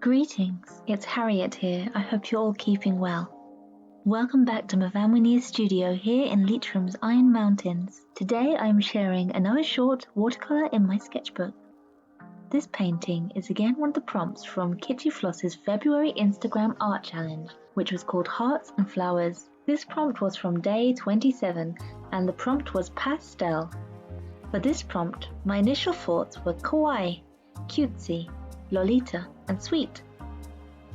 Greetings, it's Harriet here. I hope you're all keeping well. Welcome back to MyfanwyNia studio here in Leitrim's Iron Mountains. Today I am sharing another short watercolor in my sketchbook. This painting is again one of the prompts from Kitty Floss's February Instagram art challenge, which was called Hearts and Flowers. This prompt was from day 27 and the prompt was Pastel. For this prompt, my initial thoughts were kawaii, cutesy, Lolita and sweet.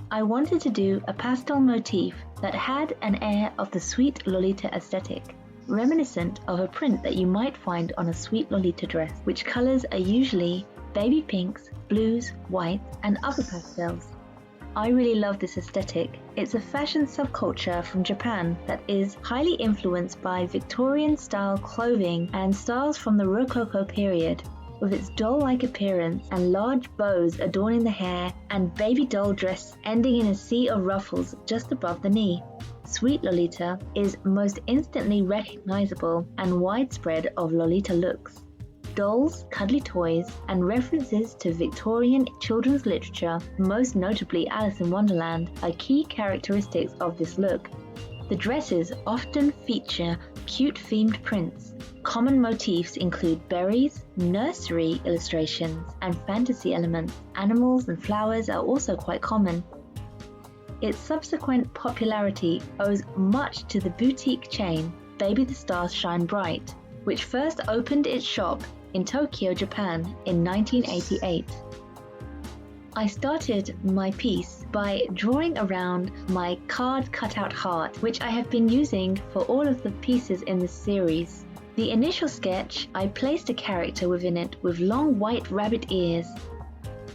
I wanted to do a pastel motif that had an air of the Sweet-Lolita aesthetic, reminiscent of a print that you might find on a Sweet-Lolita dress, which colors are usually baby pinks, blues, whites and other pastels. I really love this aesthetic. It's a fashion subculture from Japan that is highly influenced by Victorian style clothing and styles from the Rococo period, with its doll-like appearance and large bows adorning the hair and baby doll dress ending in a sea of ruffles just above the knee. Sweet-Lolita is most instantly recognizable and widespread of Lolita looks. Dolls, cuddly toys, and references to Victorian children's literature, most notably Alice in Wonderland, are key characteristics of this look. The dresses often feature cute-themed prints. Common motifs include berries, nursery illustrations, and fantasy elements. Animals and flowers are also quite common. Its subsequent popularity owes much to the boutique chain Baby the Stars Shine Bright, which first opened its shop in Tokyo, Japan in 1988. I started my piece by drawing around my card cutout heart, which I have been using for all of the pieces in this series. The initial sketch, I placed a character within it with long white rabbit ears.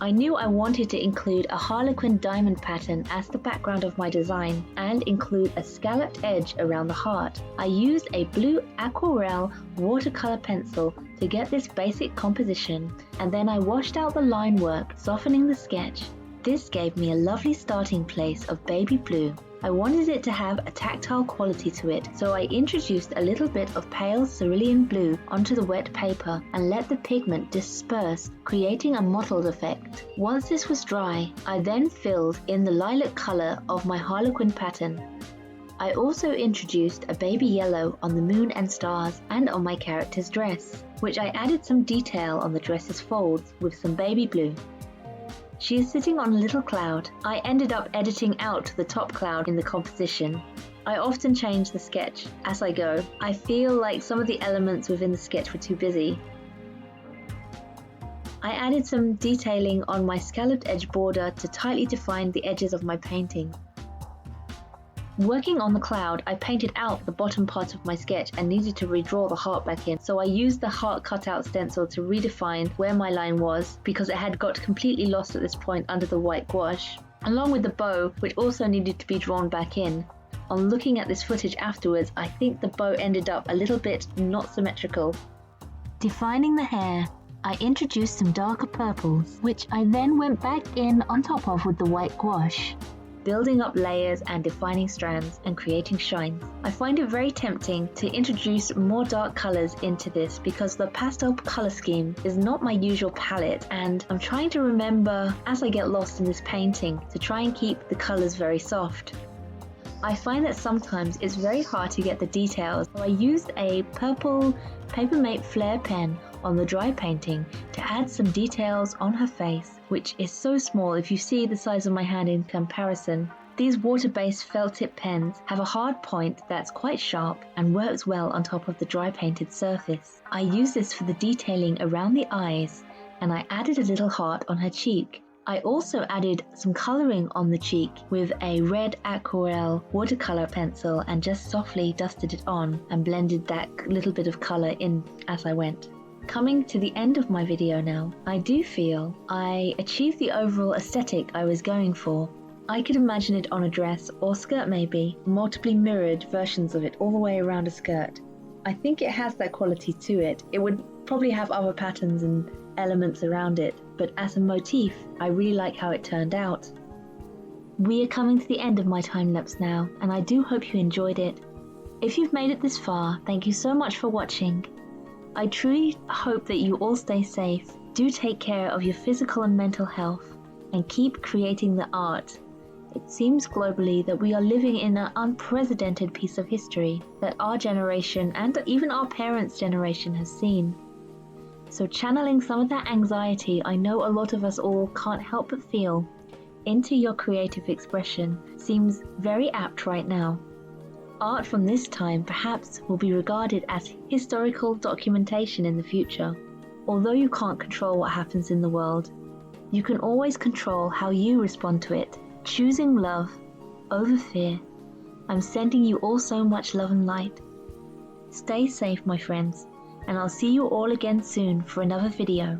I knew I wanted to include a harlequin diamond pattern as the background of my design and include a scalloped edge around the heart. I used a blue aquarelle watercolor pencil to get this basic composition, and then I washed out the line work, softening the sketch. This gave me a lovely starting place of baby blue. I wanted it to have a tactile quality to it, so I introduced a little bit of pale cerulean blue onto the wet paper and let the pigment disperse, creating a mottled effect. Once this was dry, I then filled in the lilac color of my harlequin pattern. I also introduced a baby yellow on the moon and stars and on my character's dress, which I added some detail on the dress's folds with some baby blue. She is sitting on a little cloud. I ended up editing out the top cloud in the composition. I often change the sketch as I go. I feel like some of the elements within the sketch were too busy. I added some detailing on my scalloped edge border to tightly define the edges of my painting. Working on the cloud, I painted out the bottom part of my sketch and needed to redraw the heart back in, so I used the heart cutout stencil to redefine where my line was because it had got completely lost at this point under the white gouache, along with the bow, which also needed to be drawn back in. On looking at this footage afterwards, I think the bow ended up a little bit not symmetrical. Defining the hair, I introduced some darker purples, which I then went back in on top of with the white gouache, building up layers and defining strands and creating shines. I find it very tempting to introduce more dark colors into this because the pastel color scheme is not my usual palette, and I'm trying to remember as I get lost in this painting to try and keep the colors very soft. I find that sometimes it's very hard to get the details, so I used a purple Papermate Flare pen on the dry painting to add some details on her face, which is so small if you see the size of my hand in comparison. These water-based felt tip pens have a hard point that's quite sharp and works well on top of the dry painted surface. I use this for the detailing around the eyes, and I added a little heart on her cheek. I also added some colouring on the cheek with a red aquarelle watercolour pencil and just softly dusted it on and blended that little bit of colour in as I went. Coming to the end of my video now, I do feel I achieved the overall aesthetic I was going for. I could imagine it on a dress or skirt maybe, multiply mirrored versions of it all the way around a skirt. I think it has that quality to it. It would probably have other patterns and elements around it, but as a motif, I really like how it turned out. We are coming to the end of my time-lapse now, and I do hope you enjoyed it. If you've made it this far, thank you so much for watching. I truly hope that you all stay safe. Do take care of your physical and mental health. and keep creating the art. It seems globally that we are living in an unprecedented piece of history that our generation and even our parents' generation has seen. So channeling some of that anxiety I know a lot of us all can't help but feel into your creative expression seems very apt right now. Art from this time perhaps will be regarded as historical documentation in the future. Although you can't control what happens in the world, you can always control how you respond to it, choosing love over fear. I'm sending you all so much love and light. Stay safe, my friends, and I'll see you all again soon for another video.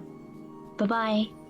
Bye-bye.